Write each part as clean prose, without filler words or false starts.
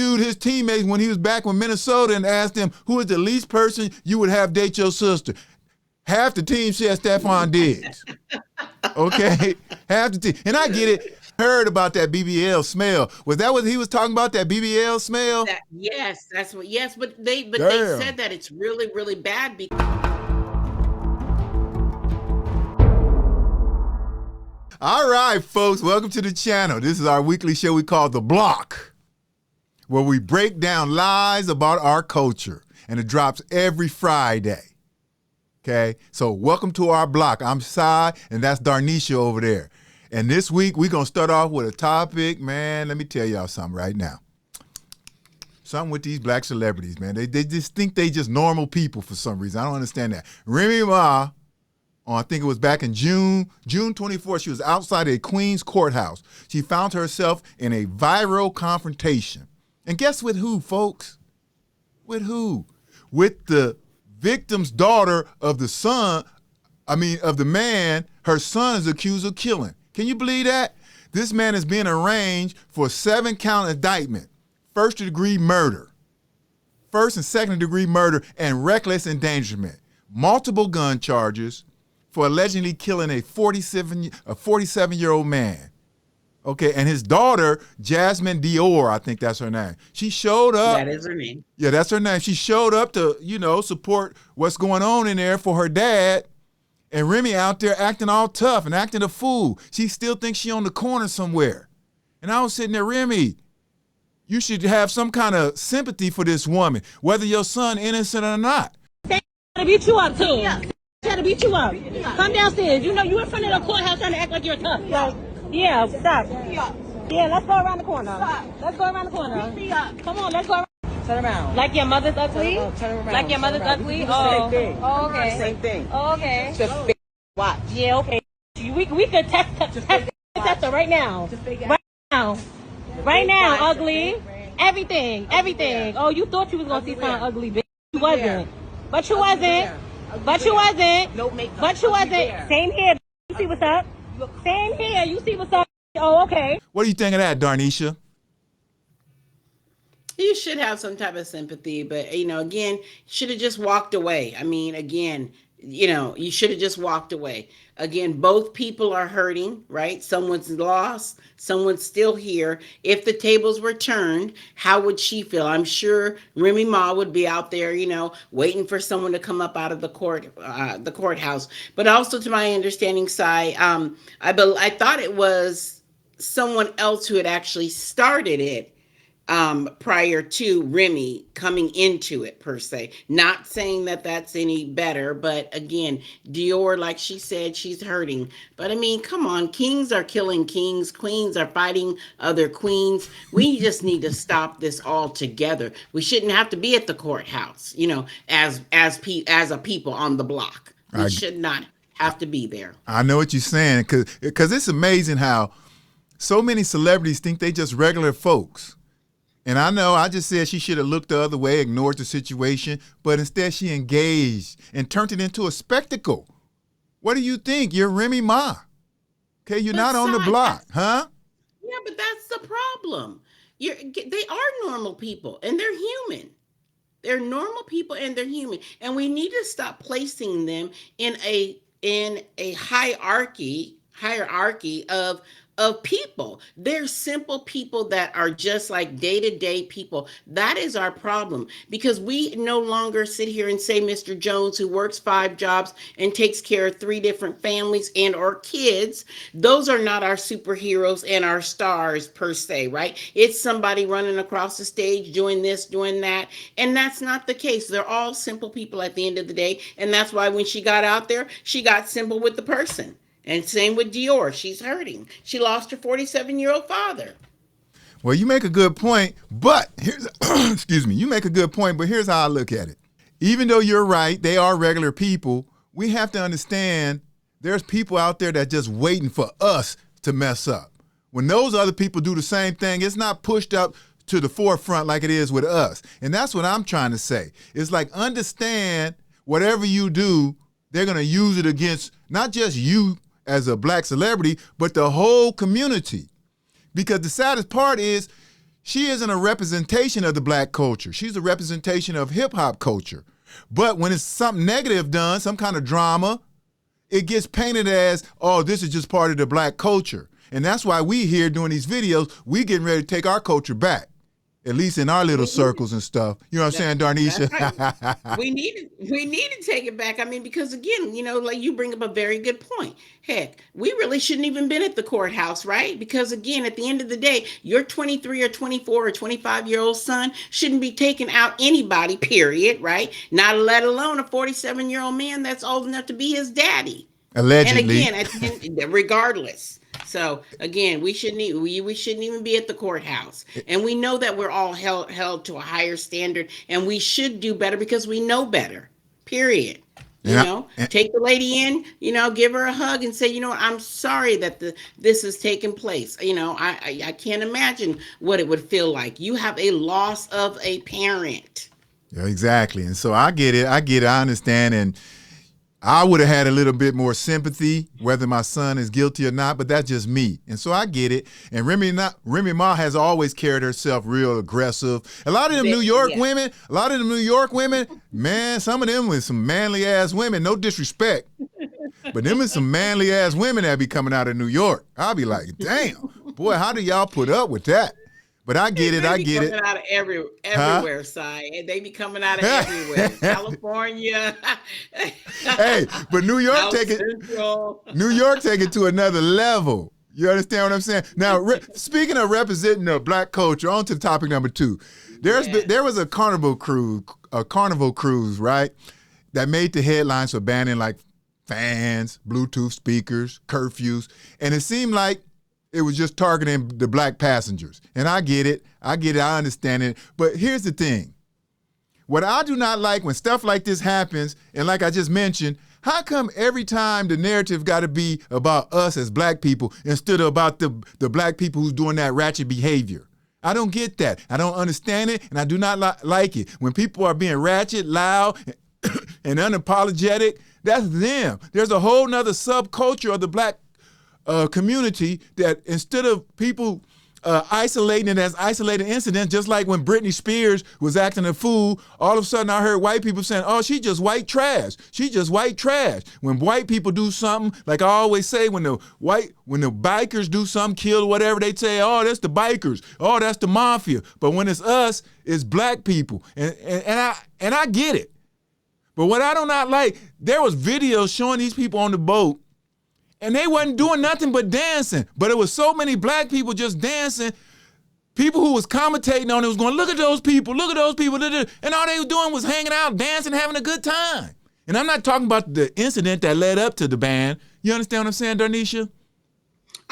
his teammates when he was back with Minnesota and asked them, who is the least person you would have date your sister? Half the team said Stephon Diggs. Okay? Half the team. And I get it. Heard about that BBL smell. Was that what he was talking about, that BBL smell? Yes, that's what. Yes, but they said that it's really, really bad because. All right, folks, welcome to the channel. This is our weekly show we call The BLOC, where we break down lies about our culture, and it drops every Friday. Okay, so welcome to our block. I'm Cy, and that's Darnisha over there. And this week, we're going to start off with a topic, man, let me tell y'all something right now. Something with these black celebrities, man. They just think they just normal people for some reason. I don't understand that. Remy Ma, I think it was back in June 24th, she was outside a Queens courthouse. She found herself in a viral confrontation. And guess with who, folks? With who? With the victim's daughter of the man her son is accused of killing. Can you believe that? This man is being arraigned for a 7-count indictment, first-degree murder, first and second-degree murder, and reckless endangerment, multiple gun charges for allegedly killing a 47-year-old man. Okay, and his daughter, Jasmine Dior, I think that's her name. She showed up. That is her name. Yeah, that's her name. She showed up to, support what's going on in there for her dad. And Remy out there acting all tough and acting a fool. She still thinks she on the corner somewhere. And I was sitting there, Remy, you should have some kind of sympathy for this woman, whether your son innocent or not. They trying to beat you up too. Trying to beat you up. Come downstairs. You in front of the courthouse trying to act like you're tough. Yeah, stop. Yeah, let's go around the corner. Let's go around the corner. Come on, let's go around. Turn around. Like your mother's ugly? Turn around. Like your mother's ugly? Same thing. Oh, okay. Same thing. Oh, okay. Just fake watch. Yeah, okay. We could test her right now. Right now, ugly. Everything. Oh, you thought you was gonna see something ugly, bitch. You wasn't. But you wasn't. No makeup. But you wasn't. Same here. You see what's up? Same here. You see what's up? Oh, okay. What do you think of that, Darnisha? You should have some type of sympathy, but, again, should have just walked away. I mean, again, you should have just walked away. Again, both people are hurting, right? Someone's lost, someone's still here. If the tables were turned, how would she feel? I'm sure Remy Ma would be out there, waiting for someone to come up out of the courthouse. But also, to my understanding, Cy, I thought it was someone else who had actually started it. Prior to Remy coming into it, per se. Not saying that that's any better, but again, Dior, like she said, she's hurting. But I mean, come on, kings are killing kings, queens are fighting other queens. We just need to stop this altogether. We shouldn't have to be at the courthouse, as a people on the block. We should not have to be there. I know what you're saying, because it's amazing how so many celebrities think they just regular folks. And I know I just said she should have looked the other way, ignored the situation, but instead she engaged and turned it into a spectacle. What do you think? You're Remy Ma. Okay, you're not on the block, huh? Yeah, but that's the problem. They are normal people, and they're human. They're normal people, and they're human. And we need to stop placing them in a hierarchy of people. They're simple people that are just like day-to-day people. That is our problem, because we no longer sit here and say Mr. Jones, who works 5 jobs and takes care of 3 different families and or kids, those are not our superheroes and our stars per se, right? It's somebody running across the stage doing this, doing that, and that's not the case. They're all simple people at the end of the day, and that's why when she got out there, she got simple with the person. And same with Dior. She's hurting. She lost her 47-year-old father. Well, you make a good point, but here's, you make a good point, but here's how I look at it. Even though you're right, they are regular people, we have to understand there's people out there that just waiting for us to mess up. When those other people do the same thing, it's not pushed up to the forefront like it is with us. And that's what I'm trying to say. It's like, understand whatever you do, they're going to use it against not just you as a black celebrity, but the whole community. Because the saddest part is she isn't a representation of the black culture. She's a representation of hip hop culture. But when it's something negative done, some kind of drama, it gets painted as, oh, this is just part of the black culture. And that's why we here doing these videos, we getting ready to take our culture back. At least in our little circles and stuff. You know what I'm saying, Darnisha? Right. we need to take it back. I mean, because again, you know, like you bring up a very good point. Heck, we really shouldn't even been at the courthouse, right? Because again, at the end of the day, your 23 or 24 or 25-year-old son shouldn't be taking out anybody, period, right? Not let alone a 47-year-old man that's old enough to be his daddy. Allegedly. And again, regardless. So again, we shouldn't even be at the courthouse, and we know that we're all held to a higher standard, and we should do better because we know better. Period. You know, take the lady in, you know, give her a hug and say, you know, I'm sorry that this has taken place. You know, I can't imagine what it would feel like. You have a loss of a parent. Yeah, exactly. And so I get it. I understand. And I would have had a little bit more sympathy, whether my son is guilty or not, but that's just me. And so I get it. And Remy Ma has always carried herself real aggressive. A lot of them New York women, man, some of them with some manly ass women, no disrespect. But them is some manly ass women that be coming out of New York. I'll be like, damn, boy, how do y'all put up with that? But I get it. They be coming out of everywhere, side. They be coming out of everywhere. California. Hey, but New York take it to another level. You understand what I'm saying? Now, speaking of representing the black culture, on to topic number 2. There was a Carnival cruise, right, that made the headlines for banning like fans, Bluetooth speakers, curfews, and it seemed like it was just targeting the black passengers. And I get it. I understand it. But here's the thing. What I do not like when stuff like this happens, and like I just mentioned, how come every time the narrative got to be about us as black people instead of about the black people who's doing that ratchet behavior? I don't get that. I don't understand it, and I do not like it. When people are being ratchet, loud, and unapologetic, that's them. There's a whole nother subculture of the black community that instead of people isolating it as isolated incidents, just like when Britney Spears was acting a fool, all of a sudden I heard white people saying, oh, she just white trash. She just white trash. When white people do something, like I always say, when the bikers do something, kill whatever, they say, oh, that's the bikers. Oh, that's the mafia. But when it's us, it's black people. And I get it. But what I do not like, there was videos showing these people on the boat, and they wasn't doing nothing but dancing. But it was so many black people just dancing. People who was commentating on it was going, look at those people. And all they were doing was hanging out, dancing, having a good time. And I'm not talking about the incident that led up to the ban. You understand what I'm saying, Darnisha?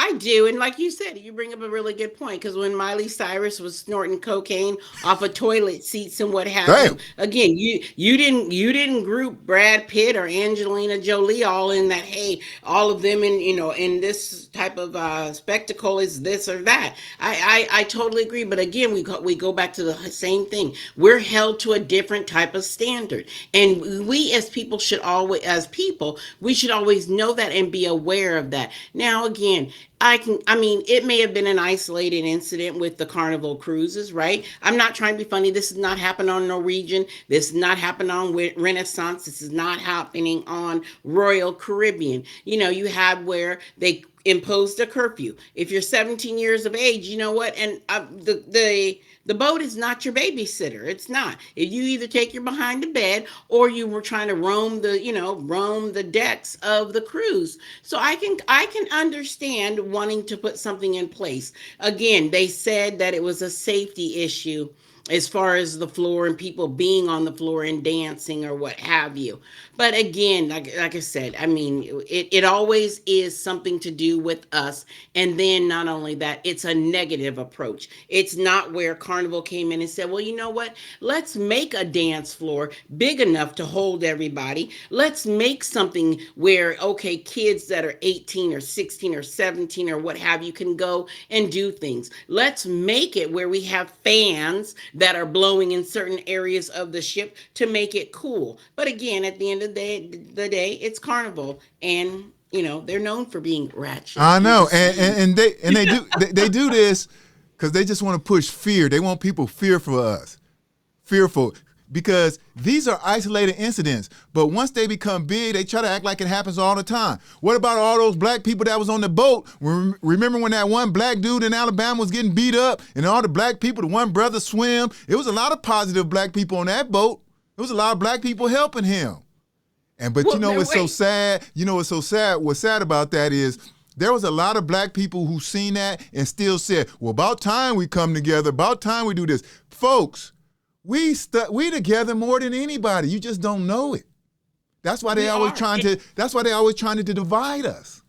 I do. And like you said, you bring up a really good point, because when Miley Cyrus was snorting cocaine off of toilet seats and what have you, again, you didn't group Brad Pitt or Angelina Jolie all in that, hey, all of them in this type of spectacle is this or that. I totally agree. But again, we go back to the same thing. We're held to a different type of standard. And we as people should always know that and be aware of that. Now, again, it may have been an isolated incident with the Carnival cruises, right? I'm not trying to be funny. This is not happening on Norwegian. This is not happening on Renaissance. This is not happening on Royal Caribbean. You have where they imposed a curfew. If you're 17 years of age, you know what? And the boat is not your babysitter. It's not. If you either take your behind to bed or you were trying to roam the decks of the cruise. So I can understand wanting to put something in place. Again, they said that it was a safety issue as far as the floor and people being on the floor and dancing or what have you. But again, like I said, it always is something to do with us. And then not only that, it's a negative approach. It's not where Carnival came in and said, well, you know what? Let's make a dance floor big enough to hold everybody. Let's make something where, okay, kids that are 18 or 16 or 17 or what have you can go and do things. Let's make it where we have fans that are blowing in certain areas of the ship to make it cool. But again, at the end of the day, it's Carnival, and they're known for being ratchet. I know, and they do this because they just want to push fear. They want people fearful of us. Fearful. Because these are isolated incidents. But once they become big, they try to act like it happens all the time. What about all those black people that was on the boat? Remember when that one black dude in Alabama was getting beat up and all the black people, the one brother swim? It was a lot of positive black people on that boat. There was a lot of black people helping him. But you know what's so sad? You know what's so sad? What's sad about that is there was a lot of black people who seen that and still said, well, about time we come together. About time we do this. Folks, we together more than anybody. You just don't know it. That's why they always trying to divide us.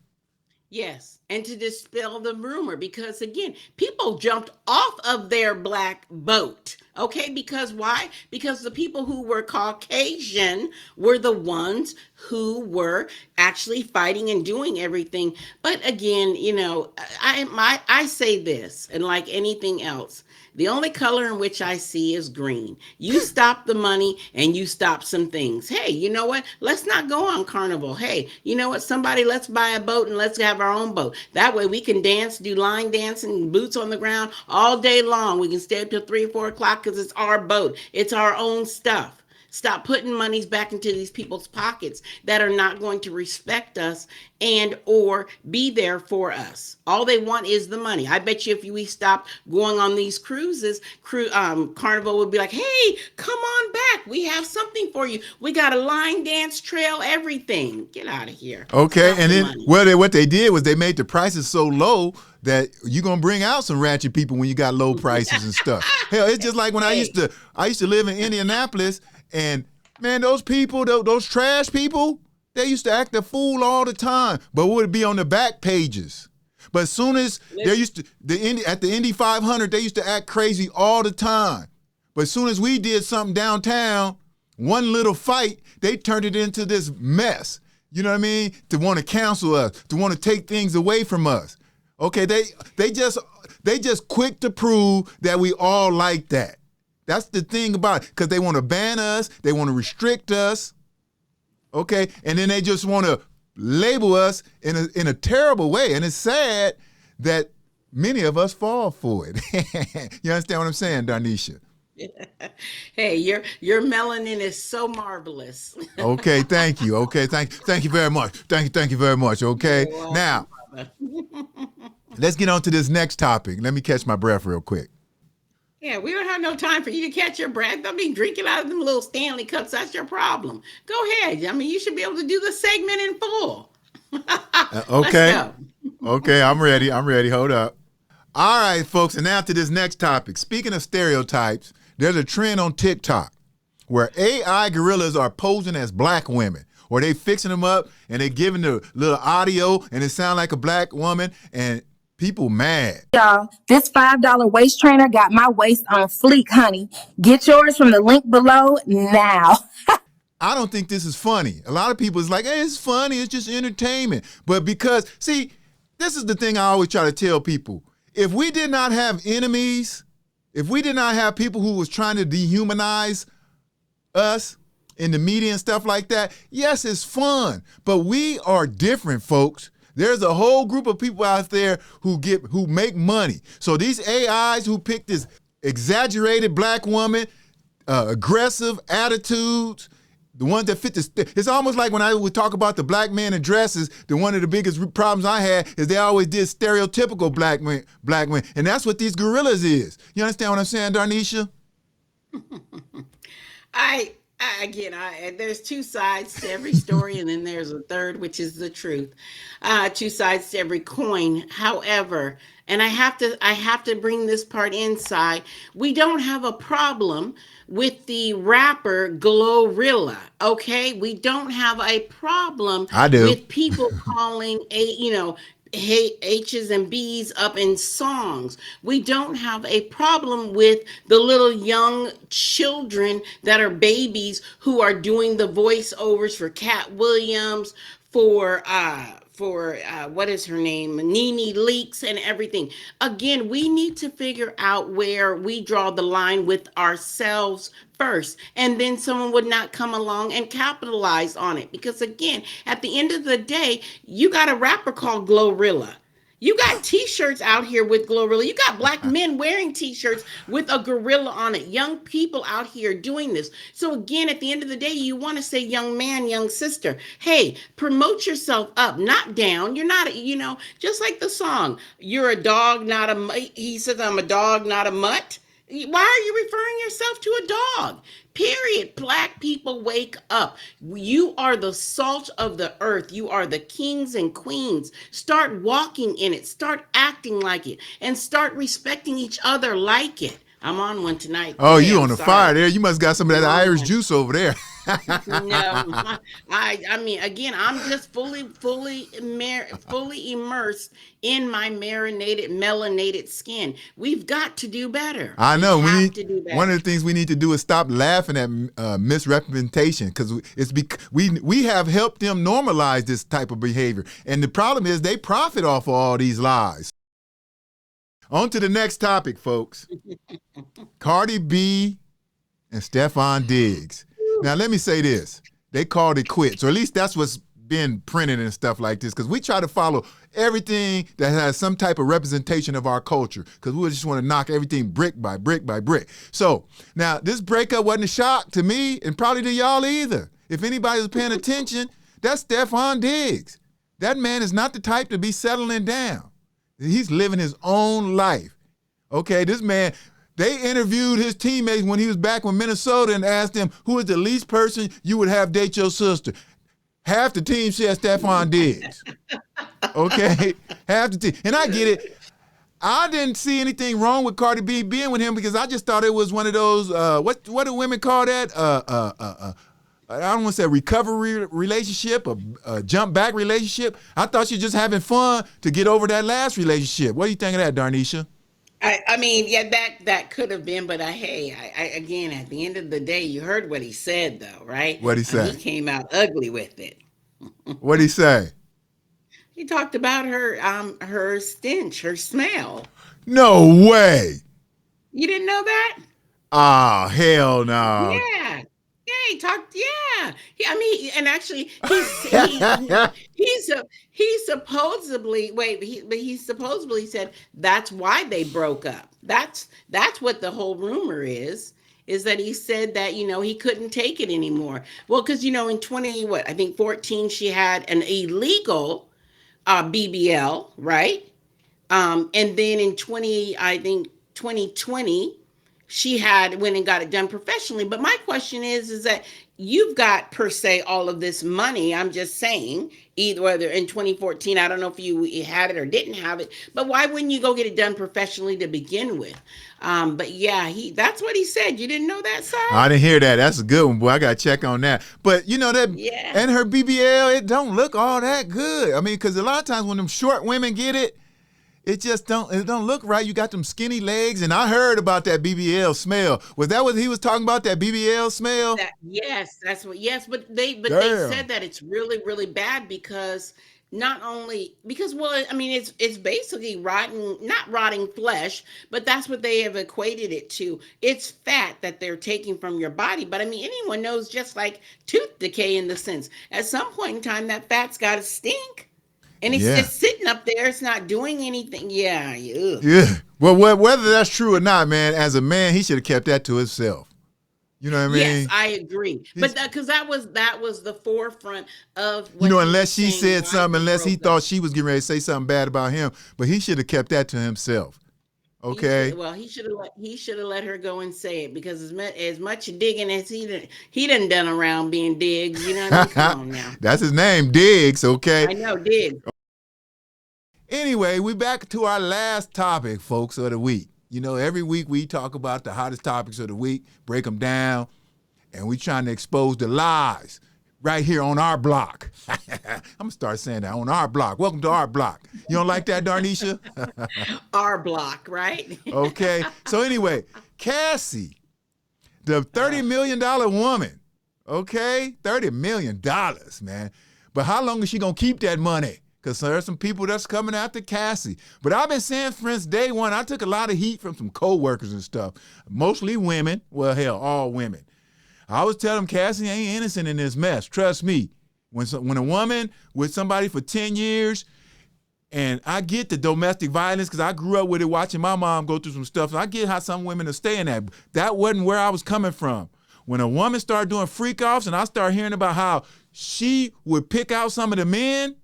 Yes, and to dispel the rumor, because again, people jumped off of their black boat. Okay, because why? Because the people who were Caucasian were the ones who were actually fighting and doing everything. But again, you know, I say this, and like anything else, the only color in which I see is green. You stop the money and you stop some things. Hey, you know what? Let's not go on Carnival. Hey, you know what? Let's buy a boat and let's have our own boat. That way we can dance, do line dancing, boots on the ground all day long. We can stay up till 3 or 4 o'clock because it's our boat. It's our own stuff. Stop putting monies back into these people's pockets that are not going to respect us and or be there for us. All they want is the money. I bet you if we stop going on these cruises, Carnival would be like, hey, come on back. We have something for you. We got a line dance trail, everything. Get out of here. Okay, and then what they did was they made the prices so low that you're gonna bring out some ratchet people when you got low prices and stuff. Hell, it's just like when I used to live in Indianapolis. And man, those people, those trash people, they used to act a fool all the time, but would be on the back pages. But as soon as they used to at the Indy 500, they used to act crazy all the time. But as soon as we did something downtown, one little fight, they turned it into this mess. You know what I mean? To want to cancel us, to want to take things away from us. Okay, they just quick to prove that we all like that. That's the thing about it, because they want to ban us, they want to restrict us, okay? And then they just want to label us in a terrible way. And it's sad that many of us fall for it. You understand what I'm saying, Darnisha? Hey, your melanin is so marvelous. Okay, thank you. Okay, thank you very much. Thank you very much. Okay, now let's get on to this next topic. Let me catch my breath real quick. Yeah, we don't have no time for you to catch your breath. Don't be drinking out of them little Stanley cups. That's your problem. Go ahead. I mean, you should be able to do the segment in full. Okay. Okay, I'm ready. Hold up. All right, folks, and now to this next topic. Speaking of stereotypes, there's a trend on TikTok where AI gorillas are posing as black women, or they fixing them up and they giving the little audio and it sound like a black woman, and people mad. Y'all, this $5 waist trainer got my waist on fleek, honey. Get yours from the link below now. I don't think this is funny. A lot of people is like, hey, it's funny. It's just entertainment. But because, see, this is the thing I always try to tell people. If we did not have enemies, if we did not have people who was trying to dehumanize us in the media and stuff like that, yes, it's fun. But we are different, folks. There's a whole group of people out there who make money. So these AIs who pick this exaggerated black woman, aggressive attitudes, the ones that fit this, it's almost like when I would talk about the black man in dresses, one of the biggest problems I had is they always did stereotypical black men. And that's what these gorillas is. You understand what I'm saying, Darnisha? There's two sides to every story, and then there's a third, which is the truth. Two sides to every coin. However, and I have to bring this part inside. We don't have a problem with the rapper Glorilla. Okay, we don't have a problem with people calling H's and B's up in songs. We don't have a problem with the little young children that are babies who are doing the voiceovers for Cat Williams, for what is her name, Nene Leakes and everything. Again, we need to figure out where we draw the line with ourselves first, and then someone would not come along and capitalize on it. Because again, at the end of the day, you got a rapper called Glorilla. You got T-shirts out here with Glorilla. You got black men wearing T-shirts with a gorilla on it. Young people out here doing this. So again, at the end of the day, you want to say, young man, young sister, hey, promote yourself up, not down. You're not, just like the song, you're a dog, not a. He says, I'm a dog, not a mutt. Why are you referring yourself to a dog? Period. Black people, wake up. You are the salt of the earth. You are the kings and queens. Start walking in it. Start acting like it. And start respecting each other like it. I'm on one tonight. Oh, Hey, you I'm on the sorry. fire there. You must got some of that I'm on Irish one. juice over there. No, I mean, again, I'm just fully immersed in my melanated skin. We've got to do better. I know. We have to do One better. of the things we need to do is stop laughing at misrepresentation, because we have helped them normalize this type of behavior, and the problem is they profit off of all these lies. On to the next topic, folks. Cardi B and Stephon Diggs. Now, let me say this. They called it quits, or at least that's what's been printed and stuff like this, because we try to follow everything that has some type of representation of our culture, because we just want to knock everything brick by brick by brick. So, now, this breakup wasn't a shock to me, and probably to y'all either. If anybody was paying attention, that's Stephon Diggs. That man is not the type to be settling down. He's living his own life. Okay, this man... They interviewed his teammates when he was back with Minnesota and asked them, who is the least person you would have date your sister? Half the team said Stephon Diggs. Okay? Half the team. And I get it. I didn't see anything wrong with Cardi B being with him, because I just thought it was one of those, what do women call that? I don't want to say a recovery relationship, a jump back relationship. I thought she was just having fun to get over that last relationship. What do you think of that, Darnisha? I mean, yeah, that could have been, but again, at the end of the day, you heard what he said, though, right? What'd he say? He came out ugly with it. What'd he say? He talked about her stench, her smell. No way. You didn't know that? Oh, hell no. Yeah. Yeah, he talked. Yeah, and actually, he supposedly he supposedly said that's why they broke up. That's what the whole rumor is that he said that he couldn't take it anymore. Well, because in 14, she had an illegal BBL, right? And then in 2020. She went and got it done professionally. But my question is that you've got, per se, all of this money. I'm just saying, whether in 2014, I don't know if you had it or didn't have it, but why wouldn't you go get it done professionally to begin with? But yeah, that's what he said. You didn't know that, sir? I didn't hear that. That's a good one, boy. I got to check on that. But that, yeah. And her BBL, it don't look all that good. I mean, because a lot of times when them short women get it, it don't look right. You got them skinny legs, and I heard about that BBL smell. Was that what he was talking about? That BBL smell? Yes, that's what. Yes, but they said that it's really, really bad because not only because I mean it's basically not rotting flesh, but that's what they have equated it to. It's fat that they're taking from your body. But I mean, anyone knows, just like tooth decay, in the sense at some point in time that fat's got to stink. And it's just sitting up there. It's not doing anything. Yeah. Ugh. Yeah. Well, whether that's true or not, man, as a man, he should have kept that to himself. You know what I mean? Yes, I agree. But because that was the forefront of what unless she said something, unless he thought she was getting ready to say something bad about him, but he should have kept that to himself. Okay. He should have let her go and say it, because as much digging as he done around being Diggs, you know what I mean? Come on now. That's his name, Diggs, okay? I know, Diggs. Anyway, we back to our last topic, folks, of the week. Every week we talk about the hottest topics of the week, break them down, and we trying to expose the lies right here on our block. I'm going to start saying that, on our block. Welcome to our block. You don't like that, Darnisha? Our block, right? Okay. So anyway, Cassie, the $30 million woman, okay? $30 million, man. But how long is she going to keep that money? Because there's some people that's coming after Cassie. But I've been saying since day one, I took a lot of heat from some co-workers and stuff, mostly women. Well, hell, all women. I always tell them Cassie ain't innocent in this mess. Trust me. When a woman with somebody for 10 years, And I get the domestic violence because I grew up with it watching my mom go through some stuff. And I get how some women are staying at. That wasn't where I was coming from. When a woman started doing freak offs and I started hearing about how she would pick out some of the men,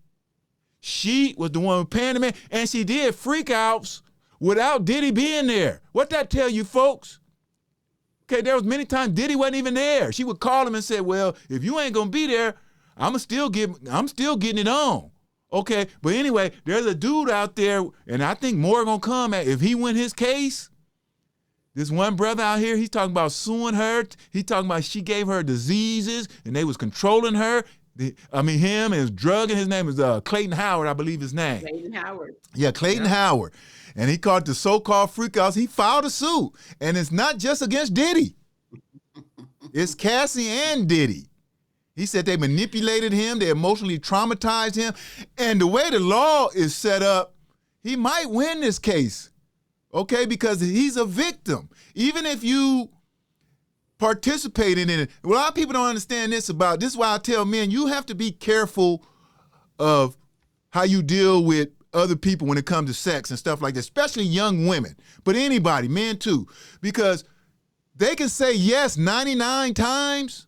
she was the one who paying the men, and she did freak offs without Diddy being there. What that tell you, folks? Okay, there was many times Diddy wasn't even there. She would call him and say, well, if you ain't gonna be there, I'm still getting it on. Okay, but anyway, there's a dude out there, and I think more gonna come if he win his case. This one brother out here, he's talking about suing her. He's talking about she gave her diseases, and they was controlling her. Him and his drug, and his name is Clayton Howard, I believe his name. Clayton Howard. Yeah, Clayton Howard. And he called the so-called freakouts. He filed a suit. And it's not just against Diddy. It's Cassie and Diddy. He said they manipulated him. They emotionally traumatized him. And the way the law is set up, he might win this case. Okay, because he's a victim. Even if you participated in it. A lot of people don't understand this is why I tell men, you have to be careful of how you deal with other people when it comes to sex and stuff like that, especially young women, but anybody, men too, because they can say yes 99 times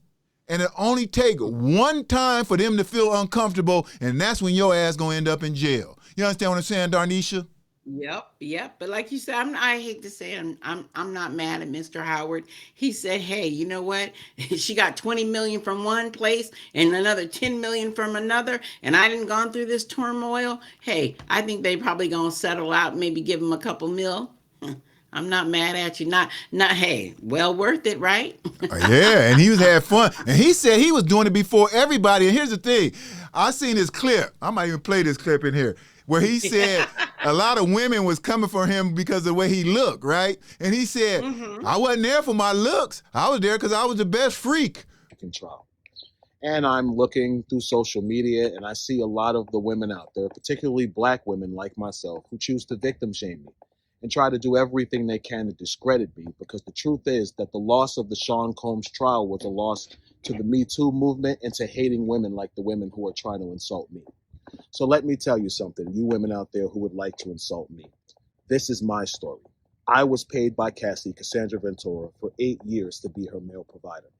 and it only take one time for them to feel uncomfortable, and that's when your ass gonna end up in jail. You understand what I'm saying, Darnisha? Yep. But like you said, I hate to say it, I'm not mad at Mr. Howard. He said, hey, you know what? She got 20 million from one place and another 10 million from another, and I didn't gone through this turmoil. Hey, I think they probably gonna settle out, maybe give him a couple mil. I'm not mad at you. Not hey, well worth it, right? Yeah, and he was had fun. And he said he was doing it before everybody. And here's the thing. I seen this clip. I might even play this clip in here, where he said a lot of women was coming for him because of the way he looked, right? And he said, I wasn't there for my looks. I was there because I was the best freak. Trial. And I'm looking through social media, and I see a lot of the women out there, particularly black women like myself, who choose to victim shame me and try to do everything they can to discredit me, because the truth is that the loss of the Sean Combs trial was a loss to the Me Too movement and to hating women like the women who are trying to insult me. So let me tell you something, you women out there who would like to insult me. This is my story. I was paid by Cassie, Cassandra Ventura, for 8 years to be her male provider.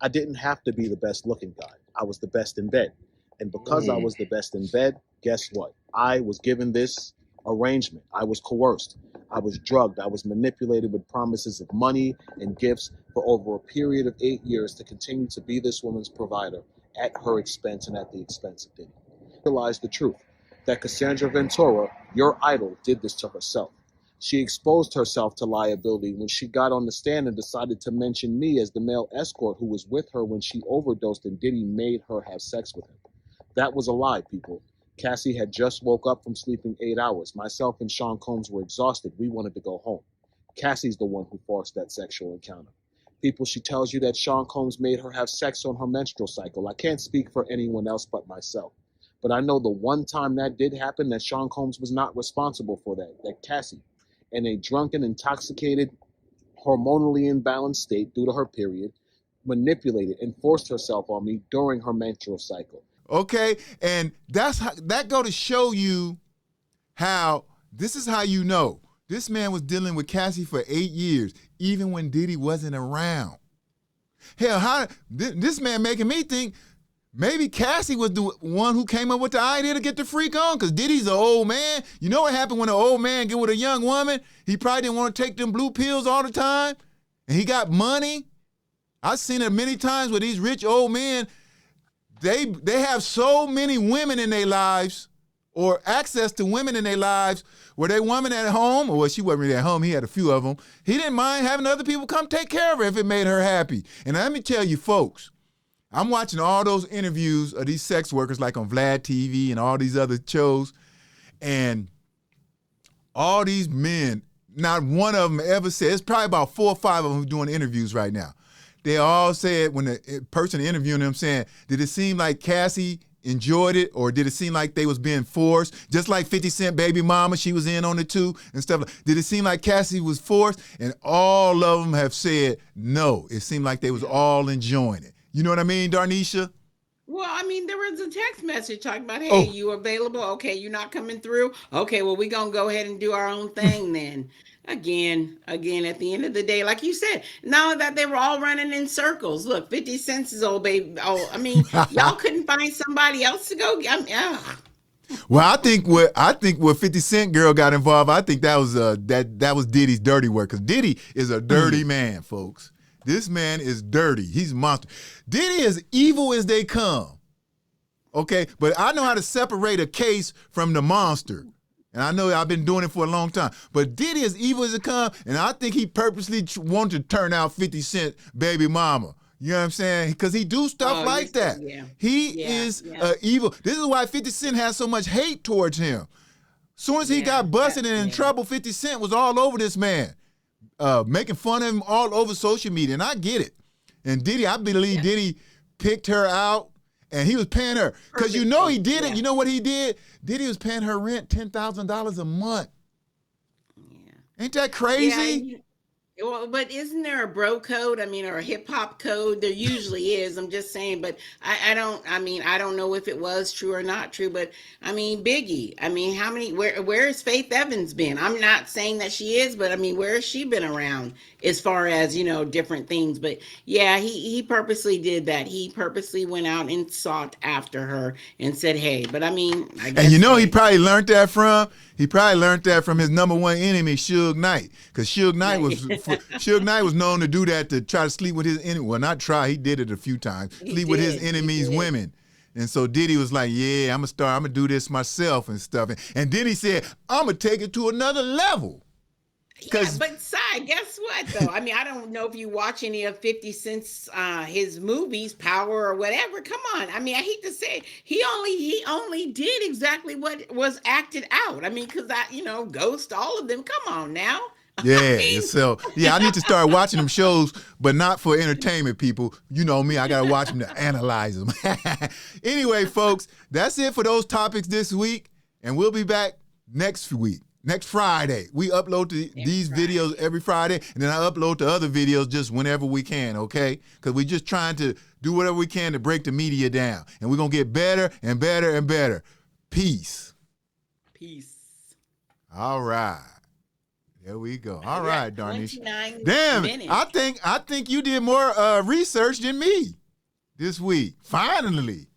I didn't have to be the best looking guy. I was the best in bed. And because I was the best in bed, guess what? I was given this arrangement. I was coerced. I was drugged. I was manipulated with promises of money and gifts for over a period of 8 years to continue to be this woman's provider at her expense and at the expense of Diddy. Realize the truth, that Cassandra Ventura, your idol, did this to herself. She exposed herself to liability when she got on the stand and decided to mention me as the male escort who was with her when she overdosed and Diddy made her have sex with him. That was a lie, people. Cassie had just woke up from sleeping 8 hours. Myself and Sean Combs were exhausted. We wanted to go home. Cassie's the one who forced that sexual encounter. People, she tells you that Sean Combs made her have sex on her menstrual cycle. I can't speak for anyone else but myself. But I know the one time that did happen, that Sean Combs was not responsible for that Cassie, in a drunken, intoxicated, hormonally imbalanced state due to her period, manipulated and forced herself on me during her menstrual cycle. Okay, and that go to show you how, this is how you know. This man was dealing with Cassie for 8 years, even when Diddy wasn't around. Hell, this man making me think maybe Cassie was the one who came up with the idea to get the freak on, because Diddy's an old man. You know what happened when an old man get with a young woman? He probably didn't want to take them blue pills all the time, and he got money. I've seen it many times where these rich old men, they have so many women in their lives, or access to women in their lives, where they woman at home, or well, she wasn't really at home, he had a few of them. He didn't mind having other people come take care of her if it made her happy. And let me tell you, folks, I'm watching all those interviews of these sex workers like on Vlad TV and all these other shows, and all these men, not one of them ever said, it's probably about 4 or 5 of them doing interviews right now. They all said, when the person interviewing them saying, did it seem like Cassie enjoyed it, or did it seem like they was being forced? Just like 50 Cent baby mama, she was in on it too and stuff. Did it seem like Cassie was forced? And all of them have said no. It seemed like they was all enjoying it. You know what I mean, Darnisha? Well, I mean, there was a text message talking about, hey, Oh, you available? Okay, you're not coming through. Okay, well, we're gonna go ahead and do our own thing then. Again, at the end of the day, like you said, now that they were all running in circles. Look, 50 cents is old baby. Oh, I mean, y'all couldn't find somebody else to go. well, I think what 50 Cent girl got involved. I think that was that was Diddy's dirty work, because Diddy is a dirty man, folks. This man is dirty. He's a monster. Diddy is evil as they come. Okay, but I know how to separate a case from the monster. And I know I've been doing it for a long time. But Diddy is evil as it comes, and I think he purposely wanted to turn out 50 Cent baby mama. You know what I'm saying? Because he do stuff like that. Yeah. He Yeah, is yeah. evil. This is why 50 Cent has so much hate towards him. Soon as he got busted and in trouble, 50 Cent was all over this man, making fun of him all over social media. And I get it. And Diddy, I believe Diddy picked her out, and he was paying her. Because you know he did it. You know what he did? Diddy was paying her rent $10,000 a month. Yeah. Ain't that crazy? Well, but isn't there a bro code? I mean, or a hip hop code? There usually is. I'm just saying, but I don't. I mean, I don't know if it was true or not true. But I mean, Biggie. I mean, how many? Where has Faith Evans been? I'm not saying that she is, but I mean, where has she been around as far as different things? But yeah, he purposely did that. He purposely went out and sought after her and said, "Hey." But I mean, I guess. And he probably learned that from. He probably learned that from his number one enemy, Suge Knight, because Suge Knight was known to do that, to try to sleep with his enemy. Well, not try. He did it a few times. Sleep with his enemies' women. And so Diddy was like, "Yeah, I'm gonna do this myself and stuff." And then he said, "I'm gonna take it to another level." Yeah, but Sai, guess what though? I mean, I don't know if you watch any of 50 Cent's his movies, Power or whatever. Come on. I mean, I hate to say it, he only did exactly what was acted out. I mean, because Ghost, all of them. Come on now. Yeah, I mean, so I need to start watching them shows, but not for entertainment, people. You know me, I gotta watch them to analyze them. Anyway, folks, that's it for those topics this week, and we'll be back next week. Next Friday. We upload these videos every Friday, and then I upload the other videos just whenever we can, okay? Because we're just trying to do whatever we can to break the media down. And we're going to get better and better and better. Peace. Peace. All right. There we go. All right, Darnish. 29 Damn, minutes. I think you did more research than me this week. Finally.